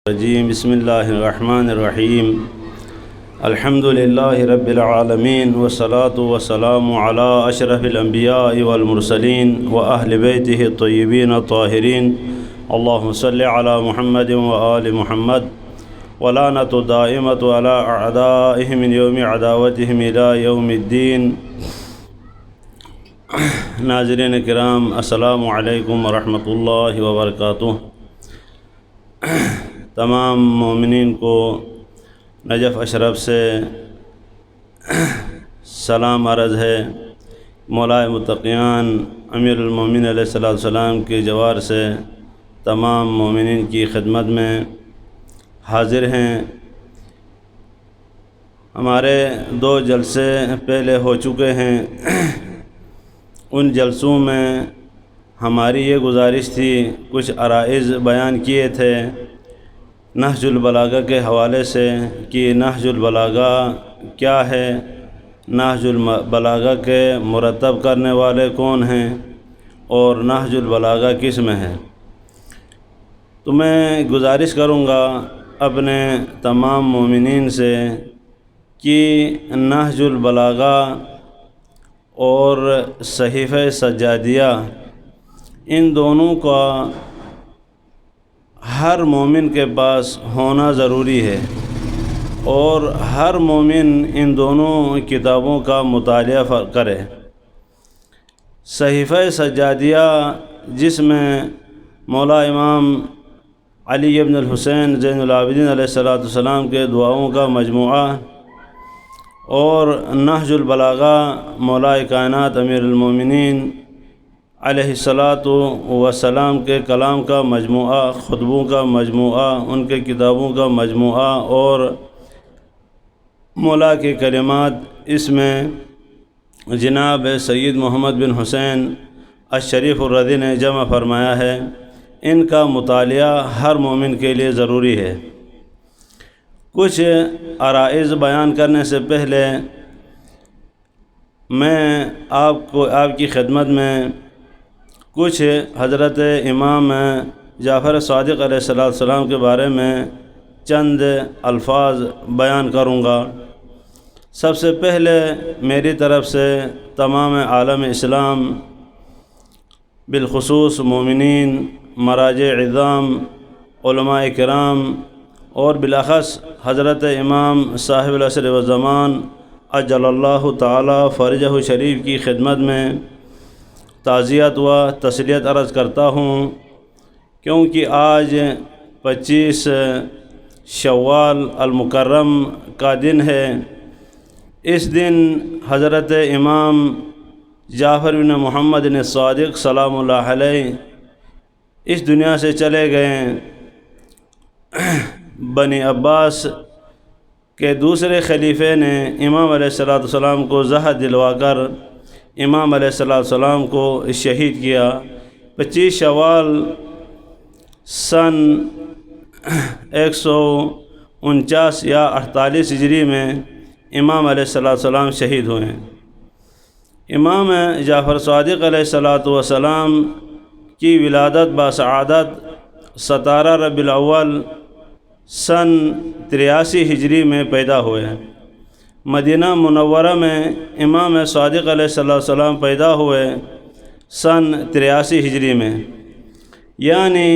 الرجیم بسم اللہ الرحمن الرحیم الحمد للہ رب العالمین والصلاة والسلام علی اشرف الانبیاء والمرسلین واہل بیتہ الطیبین الطاہرین اللہم صل علی محمد وآل محمد ولعنۃ دائمۃ علی اعدائہم من یوم عداوتہم الی یوم الدین۔ ناظرین کرام، السلام علیکم ورحمۃ اللہ وبرکاتہ۔ تمام مومنین کو نجف اشرف سے سلام عرض ہے۔ مولائے متقیان امیر المومنین علیہ السلام کی جوار سے تمام مومنین کی خدمت میں حاضر ہیں۔ ہمارے 2 جلسے پہلے ہو چکے ہیں۔ ان جلسوں میں ہماری یہ گزارش تھی، کچھ عرائض بیان کیے تھے نہج البلاغہ کے حوالے سے کہ نہج البلاغہ کیا ہے، نہج البلاغہ کے مرتب کرنے والے کون ہیں اور نہج البلاغہ کس میں ہے۔ تو میں گزارش کروں گا اپنے تمام مومنین سے کہ نہج البلاغہ اور صحیفہ سجادیہ ان دونوں کا ہر مومن کے پاس ہونا ضروری ہے، اور ہر مومن ان دونوں کتابوں کا مطالعہ کرے۔ صحیفہ سجادیہ جس میں مولا امام علی بن الحسین زین العابدین علیہ السلام کے دعاؤں کا مجموعہ، اور نہج البلاغہ مولا کائنات امیر المومنین علیہ السلام کے کلام کا مجموعہ، خطبوں کا مجموعہ، ان کے کتابوں کا مجموعہ، اور مولا کے کلمات، اس میں جناب سید محمد بن حسین الشریف الرضی نے جمع فرمایا ہے۔ ان کا مطالعہ ہر مومن کے لیے ضروری ہے۔ کچھ عرائض بیان کرنے سے پہلے میں آپ کی خدمت میں کچھ حضرت امام جعفر صادق علیہ السلام کے بارے میں چند الفاظ بیان کروں گا۔ سب سے پہلے میری طرف سے تمام عالم اسلام، بالخصوص مومنین، مراجع عظام، علماء کرام، اور بالاخص حضرت امام صاحب العصر والزمان عجل اللہ تعالی فرجہ شریف کی خدمت میں تعزیت و تسلیت عرض کرتا ہوں، کیونکہ آج 25 شوال المکرم کا دن ہے۔ اس دن حضرت امام جعفر بن محمد الصادق سلام اللہ علیہ اس دنیا سے چلے گئے۔ بنی عباس کے دوسرے خلیفے نے امام علیہ السلام کو زہر دلوا کر امام علیہ السلام کو شہید کیا۔ 25 شوال سن 149 یا 48 ہجری میں امام علیہ السلام شہید ہوئے۔ امام جعفر صادق علیہ السلام کی ولادت بسعادت 17 ربیع الاول سن 83 ہجری میں پیدا ہوئے۔ مدینہ منورہ میں امام صادق علیہ السلام پیدا ہوئے سن 83 ہجری میں، یعنی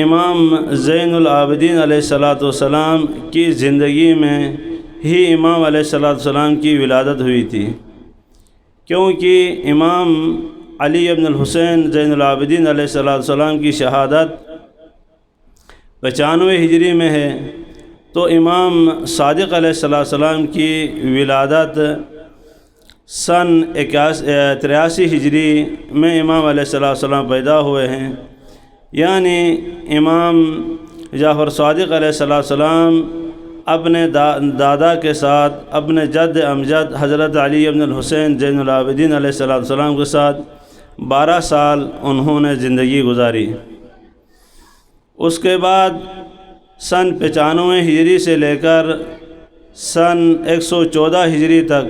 امام زین العابدین علیہ السلام کی زندگی میں ہی امام علیہ السلام کی ولادت ہوئی تھی، کیونکہ امام علی بن الحسین زین العابدین علیہ السلام کی شہادت 95 ہجری میں ہے، تو امام صادق علیہ السلام کی ولادت سن 83 ہجری میں امام علیہ السلام پیدا ہوئے ہیں، یعنی امام جعفر صادق علیہ السلام اپنے دادا کے ساتھ، اپنے جد امجد حضرت علی بن الحسین زین العابدین علیہ السلام کے ساتھ 12 سال انہوں نے زندگی گزاری۔ اس کے بعد سن 95 ہجری سے لے کر سن 114 ہجری تک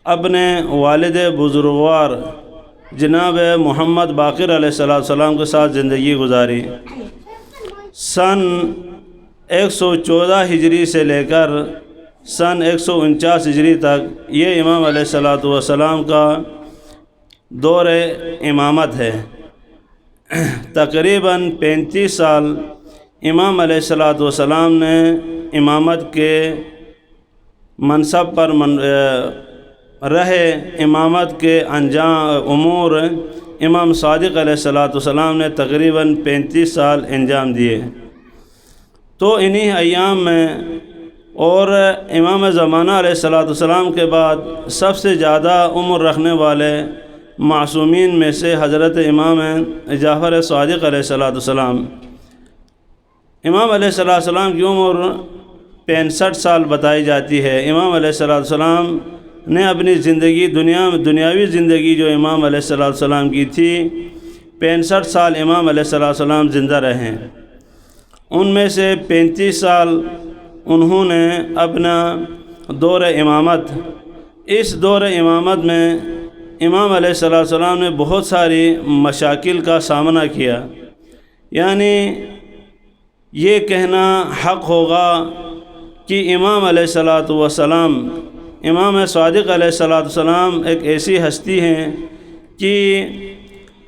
اپنے والد بزرگوار جناب محمد باقر علیہ السلام کے ساتھ زندگی گزاری۔ سن 114 ہجری سے لے کر سن 149 ہجری تک یہ امام علیہ الصلوۃ والسلام کا دور امامت ہے۔ تقریباً 35 سال امام علیہ الصلوۃ والسلام نے امامت کے منصب پر رہے۔ امامت کے انجام امور امام صادق علیہ الصلوۃ والسلام نے تقریباً 35 سال انجام دیے۔ تو انہی ایام میں اور امام زمانہ علیہ الصلوۃ والسلام کے بعد سب سے زیادہ عمر رکھنے والے معصومین میں سے حضرت امام جعفر صادق علیہ الصلوۃ والسلام۔ امام علیہ الصلوۃ والسلام کی عمر 65 سال بتائی جاتی ہے۔ امام علیہ الصلوۃ والسلام نے اپنی زندگی دنیاوی زندگی جو امام علیہ الصلوۃ والسلام کی تھی 65 سال امام علیہ الصلوۃ والسلام زندہ رہے۔ ان میں سے 35 سال انہوں نے اپنا دور امامت، اس دور امامت میں امام علیہ الصلوۃ والسلام نے بہت ساری مشاکل کا سامنا کیا۔ یعنی یہ کہنا حق ہوگا کہ امام علیہ الصلوۃ والسلام، امام صادق علیہ الصلوۃ والسلام ایک ایسی ہستی ہیں کہ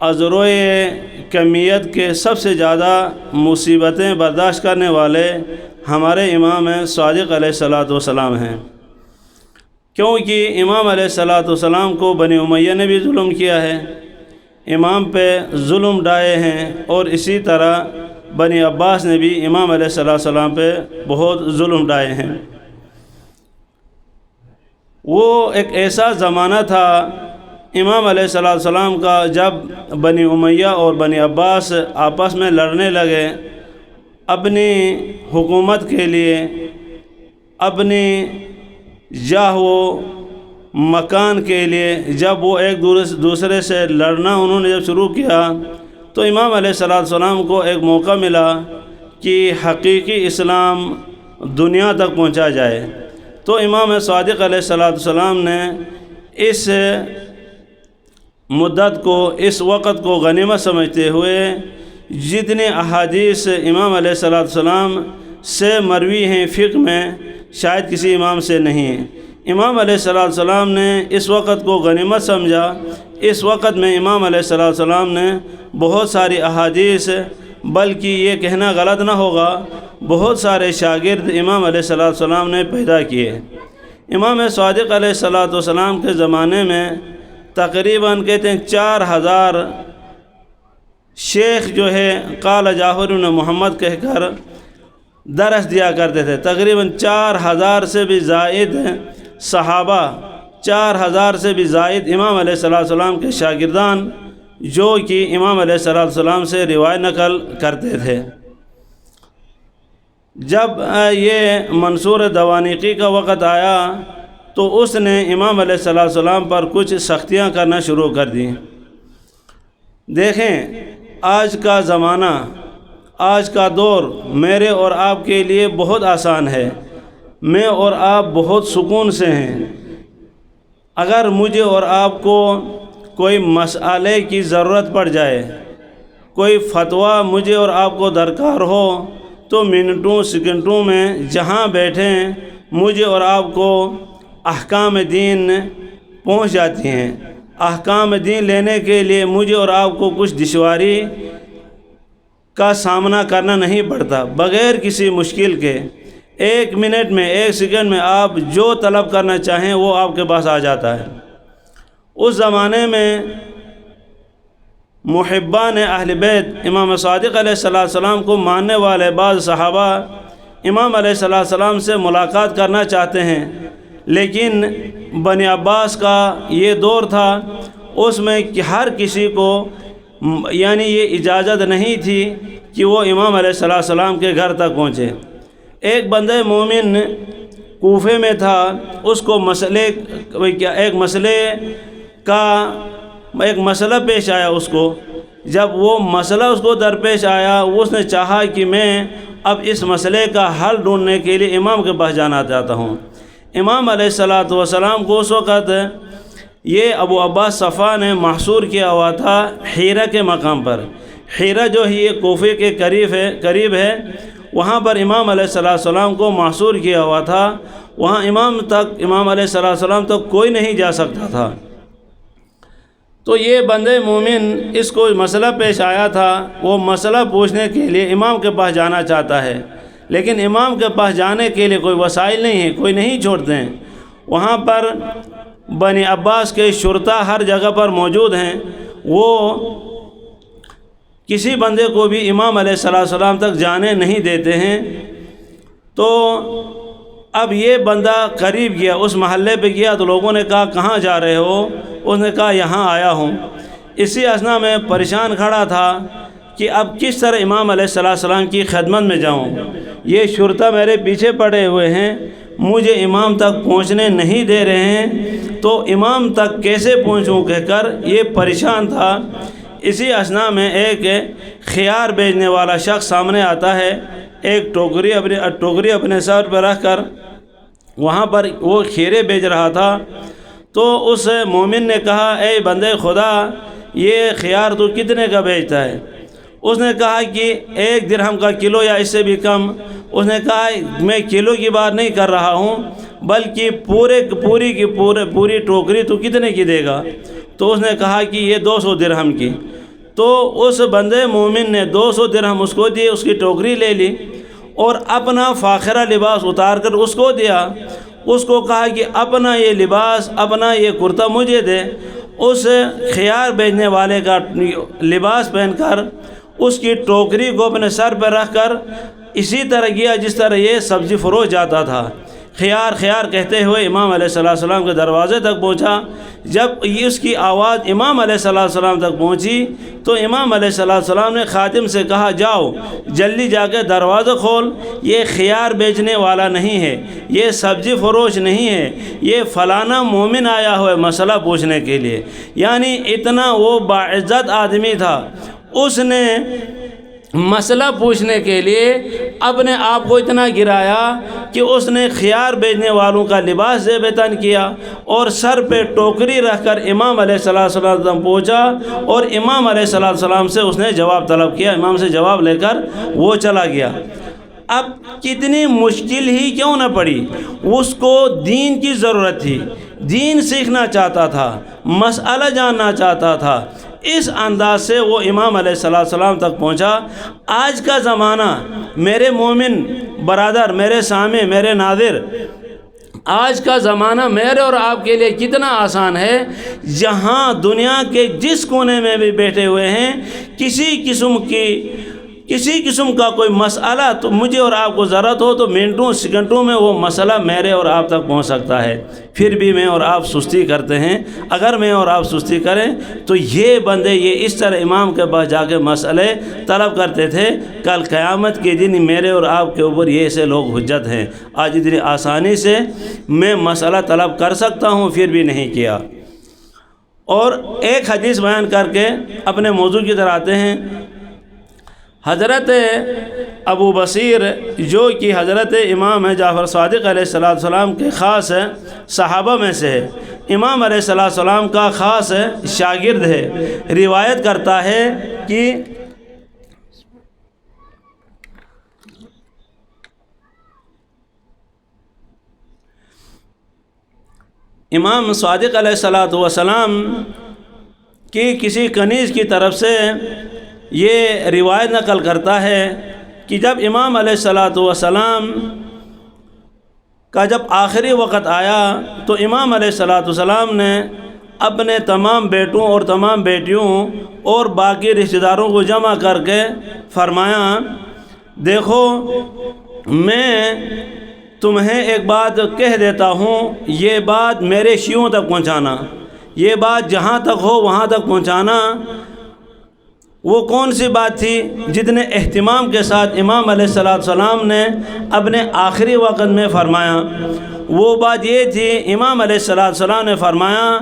ازروئے کمیت کے سب سے زیادہ مصیبتیں برداشت کرنے والے ہمارے امام صادق علیہ الصلوۃ والسلام ہیں، کیونکہ امام علیہ الصلوۃ والسلام کو بنی امیہ نے بھی ظلم کیا ہے، امام پہ ظلم ڈھائے ہیں، اور اسی طرح بنی عباس نے بھی امام علیہ الصلوۃ والسلام پہ بہت ظلم ڈھائے ہیں۔ وہ ایک ایسا زمانہ تھا امام علیہ الصلوۃ والسلام کا جب بنی امیہ اور بنی عباس آپس میں لڑنے لگے اپنی حکومت کے لیے، اپنی جاہ و مکان کے لیے۔ جب وہ ایک دوسرے سے لڑنا انہوں نے جب شروع کیا تو امام علیہ الصلوۃ والسلام کو ایک موقع ملا کہ حقیقی اسلام دنیا تک پہنچا جائے۔ تو امام صادق علیہ الصلوۃ والسلام نے اس مدت کو، اس وقت کو غنیمت سمجھتے ہوئے جتنے احادیث امام علیہ الصلوۃ والسلام سے مروی ہیں فقہ میں شاید کسی امام سے نہیں۔ امام علیہ الصلوۃ والسلام نے اس وقت کو غنیمت سمجھا۔ اس وقت میں امام علیہ الصلوۃ والسلام نے بہت ساری احادیث، بلکہ یہ کہنا غلط نہ ہوگا بہت سارے شاگرد امام علیہ الصلوۃ والسلام نے پیدا کیے۔ امام صادق علیہ الصلوۃ والسلام کے زمانے میں تقریباً کہتے ہیں 4000 شیخ جو ہے قال جعفر بن محمد کہہ کر درس دیا کرتے تھے۔ تقریباً 4000 سے بھی زائد صحابہ، 4000 سے بھی زائد امام علیہ الصلوۃ والسلام کے شاگردان جو کہ امام علیہ الصلوۃ والسلام سے روایت نقل کرتے تھے۔ جب یہ منصور دوانیقی کا وقت آیا تو اس نے امام علیہ الصلوۃ والسلام پر کچھ سختیاں کرنا شروع کر دیں۔ دیکھیں آج کا زمانہ، آج کا دور میرے اور آپ کے لیے بہت آسان ہے، میں اور آپ بہت سکون سے ہیں۔ اگر مجھے اور آپ کو کوئی مسئلے کی ضرورت پڑ جائے، کوئی فتویٰ مجھے اور آپ کو درکار ہو تو منٹوں سیکنڈوں میں جہاں بیٹھیں مجھے اور آپ کو احکام دین پہنچ جاتی ہیں۔ احکام دین لینے کے لیے مجھے اور آپ کو کچھ دشواری کا سامنا کرنا نہیں پڑتا۔ بغیر کسی مشکل کے 1 منٹ میں 1 سیکنڈ میں آپ جو طلب کرنا چاہیں وہ آپ کے پاس آ جاتا ہے۔ اس زمانے میں محبان اہل بیت امام صادق علیہ السلام کو ماننے والے بعض صحابہ امام علیہ السلام سے ملاقات کرنا چاہتے ہیں، لیکن بنی عباس کا یہ دور تھا، اس میں کہ ہر کسی کو یعنی یہ اجازت نہیں تھی کہ وہ امام علیہ السلام کے گھر تک پہنچے۔ ایک بندہ مومن کوفے میں تھا، اس کو ایک مسئلہ پیش آیا اس کو۔ جب وہ مسئلہ اس کو درپیش آیا، اس نے چاہا کہ میں اب اس مسئلے کا حل ڈھونڈنے کے لیے امام کے پاس جانا چاہتا ہوں۔ امام علیہ الصلوۃ والسلام کو اس وقت یہ ابو عباس صفا نے محصور کیا ہوا تھا حیرہ کے مقام پر۔ حیرہ جو ہے یہ کوفے کے قریب ہے، وہاں پر امام علیہ السلام کو محصور کیا ہوا تھا، وہاں امام علیہ السلام تک کوئی نہیں جا سکتا تھا۔ تو یہ بندے مومن اس کو مسئلہ پیش آیا تھا، وہ مسئلہ پوچھنے کے لیے امام کے پاس جانا چاہتا ہے، لیکن امام کے پاس جانے کے لیے کوئی وسائل نہیں ہے، کوئی نہیں چھوڑتے ہیں۔ وہاں پر بنی عباس کے شرطا ہر جگہ پر موجود ہیں، وہ کسی بندے کو بھی امام علیہ السلام تک جانے نہیں دیتے ہیں۔ تو اب یہ بندہ قریب گیا، اس محلے پہ گیا، تو لوگوں نے کہا کہاں جا رہے ہو؟ اس نے کہا یہاں آیا ہوں۔ اسی اثنا میں پریشان کھڑا تھا کہ اب کس طرح امام علیہ السلام کی خدمت میں جاؤں، یہ شرطا میرے پیچھے پڑے ہوئے ہیں، مجھے امام تک پہنچنے نہیں دے رہے ہیں، تو امام تک کیسے پہنچوں کہہ کر یہ پریشان تھا۔ اسی اثنا میں ایک خیار بیچنے والا شخص سامنے آتا ہے، ایک ٹوکری اپنے سر پر رکھ کر وہاں پر وہ کھیرے بیچ رہا تھا۔ تو اس مومن نے کہا اے بندے خدا، یہ خیار تو کتنے کا بیچتا ہے؟ اس نے کہا کہ 1 درہم کا کلو یا اس سے بھی کم۔ اس نے کہا میں کلو کی بات نہیں کر رہا ہوں، بلکہ پوری ٹوکری تو کتنے کی دے گا؟ تو اس نے کہا کہ یہ 200 درہم کی۔ تو اس بندے مومن نے 200 درہم اس کو دیے، اس کی ٹوکری لے لی اور اپنا فاخرہ لباس اتار کر اس کو دیا۔ اس کو کہا کہ اپنا یہ لباس، اپنا یہ کرتا مجھے دے۔ اس خیار بیچنے والے کا لباس پہن کر اس کی ٹوکری کو اپنے سر پہ رکھ کر اسی طرح گیا جس طرح یہ سبزی فروش جاتا تھا۔ خیار کہتے ہوئے امام علیہ السلام کے دروازے تک پہنچا۔ جب اس کی آواز امام علیہ السلام تک پہنچی تو امام علیہ السلام نے خادم سے کہا جاؤ جلدی جا کے دروازہ کھول، یہ خیار بیچنے والا نہیں ہے، یہ سبزی فروش نہیں ہے، یہ فلانا مومن آیا ہوا ہے مسئلہ پوچھنے کے لیے۔ یعنی اتنا وہ باعزت آدمی تھا، اس نے مسئلہ پوچھنے کے لیے اپنے آپ کو اتنا گرایا کہ اس نے خیار بیچنے والوں کا لباس زیب تن کیا اور سر پہ ٹوکری رکھ کر امام علیہ السلام پہنچا، اور امام علیہ السلام سے اس نے جواب طلب کیا، امام سے جواب لے کر وہ چلا گیا۔ اب کتنی مشکل ہی کیوں نہ پڑی، اس کو دین کی ضرورت تھی، دین سیکھنا چاہتا تھا، مسئلہ جاننا چاہتا تھا، اس انداز سے وہ امام علیہ السلام تک پہنچا۔ آج کا زمانہ میرے مومن برادر، میرے سامع، میرے ناظر، آج کا زمانہ میرے اور آپ کے لیے کتنا آسان ہے۔ جہاں دنیا کے جس کونے میں بھی بیٹھے ہوئے ہیں، کسی قسم کا کوئی مسئلہ تو مجھے اور آپ کو ضرورت ہو تو منٹوں سیکنڈوں میں وہ مسئلہ میرے اور آپ تک پہنچ سکتا ہے۔ پھر بھی میں اور آپ سستی کرتے ہیں۔ اگر میں اور آپ سستی کریں تو یہ بندے یہ اس طرح امام کے پاس جا کے مسئلے طلب کرتے تھے، کل قیامت کے دن میرے اور آپ کے اوپر یہ ایسے لوگ حجت ہیں۔ آج اتنی آسانی سے میں مسئلہ طلب کر سکتا ہوں، پھر بھی نہیں کیا۔ اور ایک حدیث بیان کر کے اپنے موضوع کی طرف آتے ہیں۔ حضرت ابو بصیر جو کہ حضرت امام جعفر صادق علیہ السلام کے خاص صحابہ میں سے ہے، امام علیہ السلام کا خاص شاگرد ہے، روایت کرتا ہے کہ امام صادق علیہ السلام کی کسی کنیز کی طرف سے یہ روایت نقل کرتا ہے کہ جب امام علیہ السلام کا جب آخری وقت آیا تو امام علیہ السلام نے اپنے تمام بیٹوں اور تمام بیٹیوں اور باقی رشتہ داروں کو جمع کر کے فرمایا، دیکھو میں تمہیں ایک بات کہہ دیتا ہوں، یہ بات میرے شیعوں تک پہنچانا، یہ بات جہاں تک ہو وہاں تک پہنچانا۔ وہ کون سی بات تھی؟ جتنے اہتمام کے ساتھ امام علیہ السلام نے اپنے آخری وقت میں فرمایا، وہ بات یہ تھی، امام علیہ السلام نے فرمایا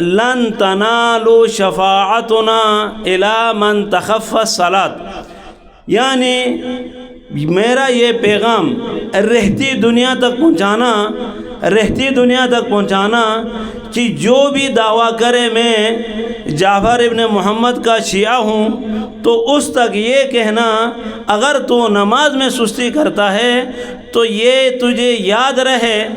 لن تنالوا شفاعتنا الی من تخفى الصلاة، یعنی میرا یہ پیغام رہتی دنیا تک پہنچانا کہ جو بھی دعویٰ کرے میں جعفر ابن محمد کا شیعہ ہوں تو اس تک یہ کہنا اگر تو نماز میں سستی کرتا ہے تو یہ تجھے یاد رہے،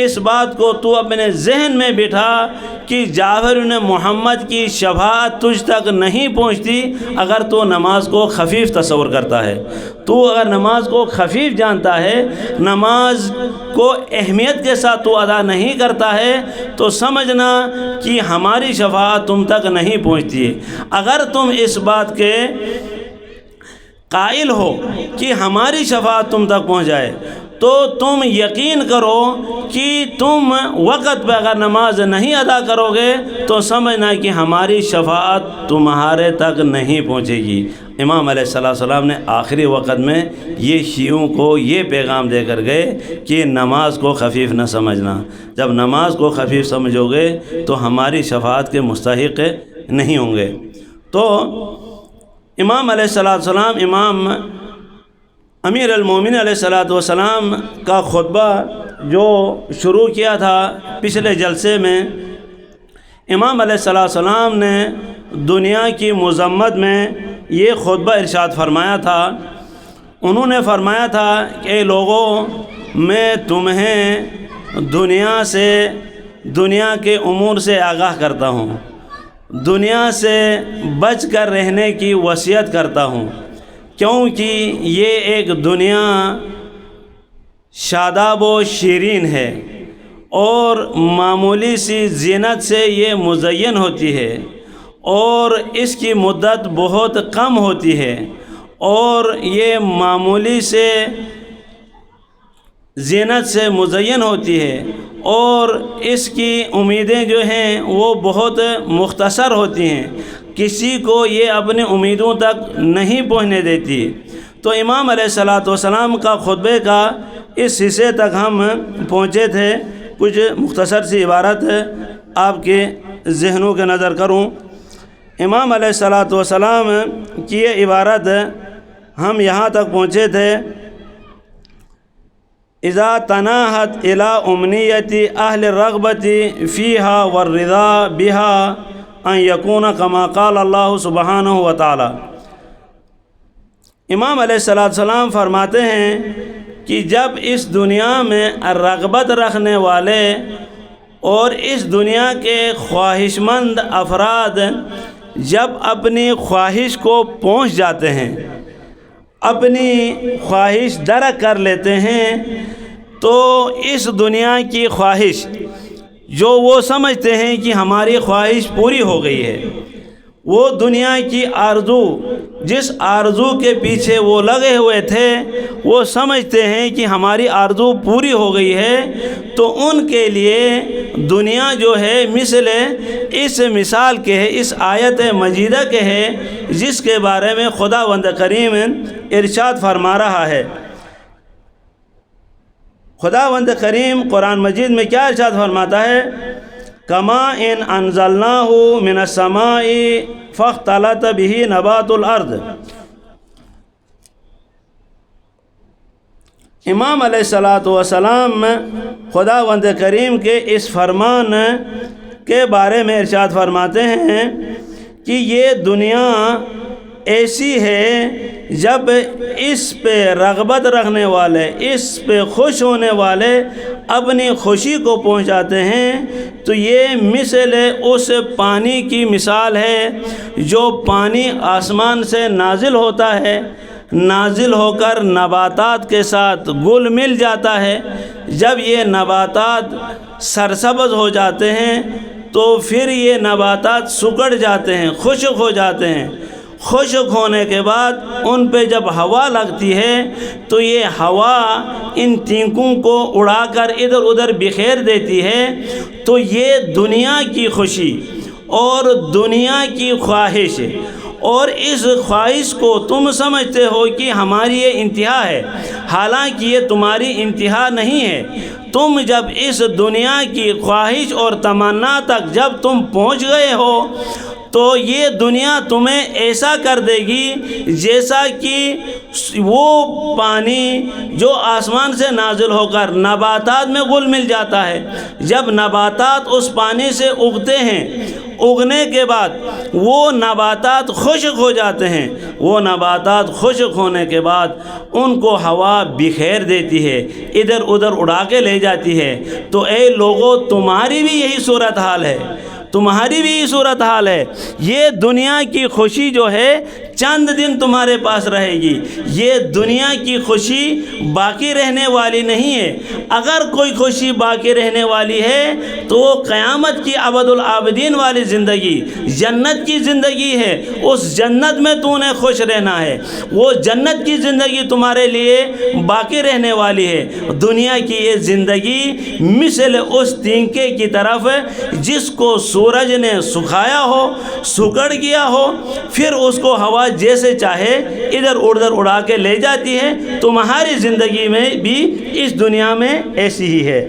اس بات کو تو اپنے ذہن میں بٹھا کہ جعفر ابن محمد کی شفاعت تجھ تک نہیں پہنچتی اگر تو نماز کو خفیف تصور کرتا ہے۔ تو اگر نماز کو خفیف جانتا ہے، نماز کو اہمیت کے ساتھ تو ادا نہیں کرتا ہے، تو سمجھنا کہ ہماری شفاعت تم تک نہیں پہنچتی ہے۔ اگر تم اس بات کے قائل ہو کہ ہماری شفاعت تم تک پہنچ جائے تو تم یقین کرو کہ تم وقت پہ اگر نماز نہیں ادا کرو گے تو سمجھنا کہ ہماری شفاعت تمہارے تک نہیں پہنچے گی۔ امام علیہ السلام نے آخری وقت میں یہ شیعوں کو یہ پیغام دے کر گئے کہ نماز کو خفیف نہ سمجھنا، جب نماز کو خفیف سمجھو گے تو ہماری شفاعت کے مستحق نہیں ہوں گے۔ تو امام علیہ السلام، امام امیر المومنین علیہ السلام کا خطبہ جو شروع کیا تھا پچھلے جلسے میں، امام علیہ السلام نے دنیا کی مذمت میں یہ خطبہ ارشاد فرمایا تھا۔ انہوں نے فرمایا تھا کہ اے لوگوں، میں تمہیں دنیا کے امور سے آگاہ کرتا ہوں، دنیا سے بچ کر رہنے کی وصیت کرتا ہوں، کیونکہ یہ ایک دنیا شاداب و شیرین ہے اور معمولی سی زینت سے یہ مزین ہوتی ہے اور اس کی مدت بہت کم ہوتی ہے، اور یہ معمولی سے زینت سے مزین ہوتی ہے اور اس کی امیدیں جو ہیں وہ بہت مختصر ہوتی ہیں، کسی کو یہ اپنی امیدوں تک نہیں پہنچنے دیتی۔ تو امام علیہ السلام کا خطبے کا اس حصے تک ہم پہنچے تھے۔ کچھ مختصر سی عبارت آپ کے ذہنوں کے نظر کروں۔ امام علیہ السلام کی یہ عبارت ہم یہاں تک پہنچے تھے، اذا تناہت الى امنیت اہل الرغبت فیہا والرضا بہا ان یکون کما قال اللہ سبحانہ وتعالی۔ امام علیہ السلام فرماتے ہیں کہ جب اس دنیا میں رغبت رکھنے والے اور اس دنیا کے خواہش مند افراد جب اپنی خواہش کو پہنچ جاتے ہیں، اپنی خواہش درک کر لیتے ہیں، تو اس دنیا کی خواہش جو وہ سمجھتے ہیں کہ ہماری خواہش پوری ہو گئی ہے، وہ دنیا کی آرزو جس آرزو کے پیچھے وہ لگے ہوئے تھے، وہ سمجھتے ہیں کہ ہماری آرزو پوری ہو گئی ہے، تو ان کے لیے دنیا جو ہے مثل اس مثال کے ہے، اس آیت مجیدہ کے ہے جس کے بارے میں خداوند کریم ارشاد فرما رہا ہے۔ خداوند کریم قرآن مجید میں کیا ارشاد فرماتا ہے؟ کما ان انزلناہ من السماء فاختلط به نبات الارض۔ امام علیہ السلام خداوند کریم کے اس فرمان کے بارے میں ارشاد فرماتے ہیں کہ یہ دنیا ایسی ہے، جب اس پہ رغبت رکھنے والے، اس پہ خوش ہونے والے اپنی خوشی کو پہنچاتے ہیں تو یہ مثل اس پانی کی مثال ہے جو پانی آسمان سے نازل ہوتا ہے، نازل ہو کر نباتات کے ساتھ گل مل جاتا ہے۔ جب یہ نباتات سرسبز ہو جاتے ہیں تو پھر یہ نباتات سکڑ جاتے ہیں، خشک ہو جاتے ہیں۔ خشک ہونے کے بعد ان پہ جب ہوا لگتی ہے تو یہ ہوا ان تینکوں کو اڑا کر ادھر ادھر بکھیر دیتی ہے۔ تو یہ دنیا کی خوشی اور دنیا کی خواہش، اور اس خواہش کو تم سمجھتے ہو کہ ہماری یہ انتہا ہے، حالانکہ یہ تمہاری انتہا نہیں ہے۔ تم جب اس دنیا کی خواہش اور تمنا تک جب تم پہنچ گئے ہو تو یہ دنیا تمہیں ایسا کر دے گی جیسا کہ وہ پانی جو آسمان سے نازل ہو کر نباتات میں گل مل جاتا ہے۔ جب نباتات اس پانی سے اگتے ہیں اگنے کے بعد وہ نباتات خشک ہو جاتے ہیں، وہ نباتات خشک ہونے کے بعد ان کو ہوا بکھیر دیتی ہے، ادھر ادھر اڑا کے لے جاتی ہے۔ تو اے لوگوں، تمہاری بھی یہی صورتحال ہے، تمہاری بھی یہی صورتحال ہے۔ یہ دنیا کی خوشی جو ہے چند دن تمہارے پاس رہے گی، یہ دنیا کی خوشی باقی رہنے والی نہیں ہے۔ اگر کوئی خوشی باقی رہنے والی ہے تو وہ قیامت کی ابد الآبدین والی زندگی، جنت کی زندگی ہے۔ اس جنت میں تو نے خوش رہنا ہے، وہ جنت کی زندگی تمہارے لیے باقی رہنے والی ہے۔ دنیا کی یہ زندگی مثل اس تینکے کی طرف جس کو سورج نے سکھایا ہو، سکڑ گیا ہو، پھر اس کو ہوا جیسے چاہے ادھر ادھر اڑا کے لے جاتی ہے۔ تمہاری زندگی میں بھی اس دنیا میں ایسی ہی ہے۔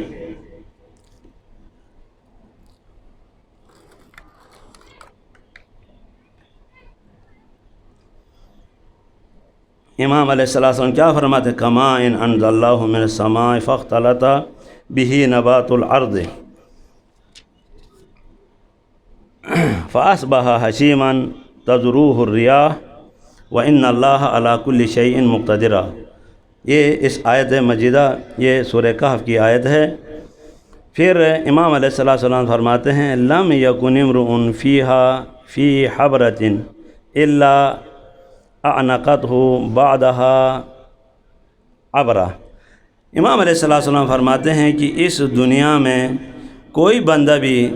امام علیہ السلام کیا فرماتے ہیں؟ کما ان انزل اللہ من السماء فاختلط به نبات الارض فاصبح حشیما تذروه الریاح وان اللہ علی کل شیء مقتدر۔ یہ اس آیت مجیدہ، یہ سورہ کہف کی آیت ہے۔ پھر امام علیہ السلام فرماتے ہیں لم یکن امرؤ فیہا فی حبرۃ الا اعنقتہ بعدها عبرہ۔ امام علیہ السلام فرماتے ہیں کہ اس دنیا میں کوئی بندہ بھی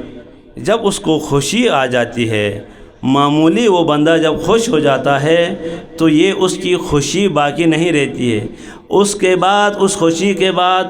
جب اس کو خوشی آ جاتی ہے، معمولی وہ بندہ جب خوش ہو جاتا ہے تو یہ اس کی خوشی باقی نہیں رہتی ہے۔ اس کے بعد، اس خوشی کے بعد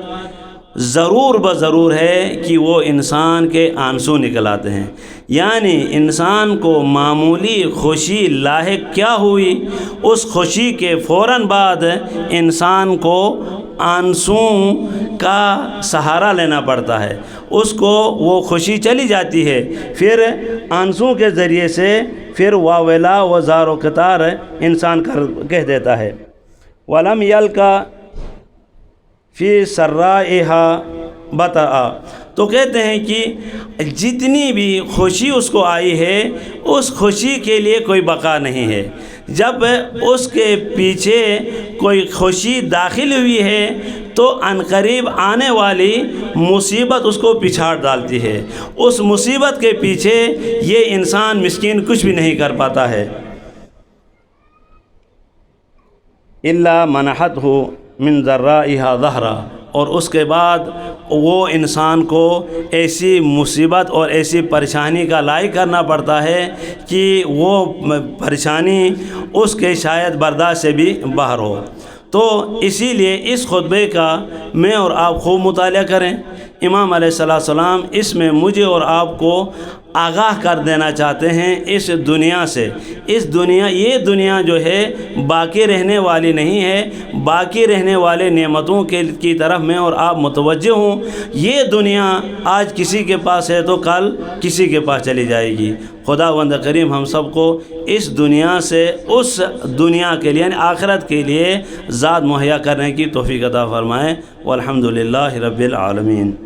ضرور بضرور ہے کہ وہ انسان کے آنسو نکل آتے ہیں۔ یعنی انسان کو معمولی خوشی لاحق کیا ہوئی، اس خوشی کے فوراً بعد انسان کو آنسو کا سہارا لینا پڑتا ہے، اس کو وہ خوشی چلی جاتی ہے، پھر آنسو کے ذریعے سے پھر واویلا و زار و قطار انسان کہہ دیتا ہے۔ وَلَمْ يَلْقَ فی سرائہا بطا۔ تو کہتے ہیں کہ جتنی بھی خوشی اس کو آئی ہے اس خوشی کے لیے کوئی بقا نہیں ہے۔ جب اس کے پیچھے کوئی خوشی داخل ہوئی ہے تو عنقریب آنے والی مصیبت اس کو پچھاڑ ڈالتی ہے۔ اس مصیبت کے پیچھے یہ انسان مسکین کچھ بھی نہیں کر پاتا ہے۔ الا منحتہ من ذرائہا ظہرا۔ اور اس کے بعد وہ انسان کو ایسی مصیبت اور ایسی پریشانی کا لائق کرنا پڑتا ہے کہ وہ پریشانی اس کے شاید برداشت سے بھی باہر ہو۔ تو اسی لیے اس خطبے کا میں اور آپ خوب مطالعہ کریں۔ امام علیہ السلام اس میں مجھے اور آپ کو آگاہ کر دینا چاہتے ہیں اس دنیا سے۔ یہ دنیا جو ہے باقی رہنے والی نہیں ہے، باقی رہنے والے نعمتوں کی طرف میں اور آپ متوجہ ہوں۔ یہ دنیا آج کسی کے پاس ہے تو کل کسی کے پاس چلی جائے گی۔ خداوند کریم ہم سب کو اس دنیا سے اس دنیا کے لیے یعنی آخرت کے لیے ذات مہیا کرنے کی توفیق عطا فرمائے۔ والحمدللہ رب العالمین۔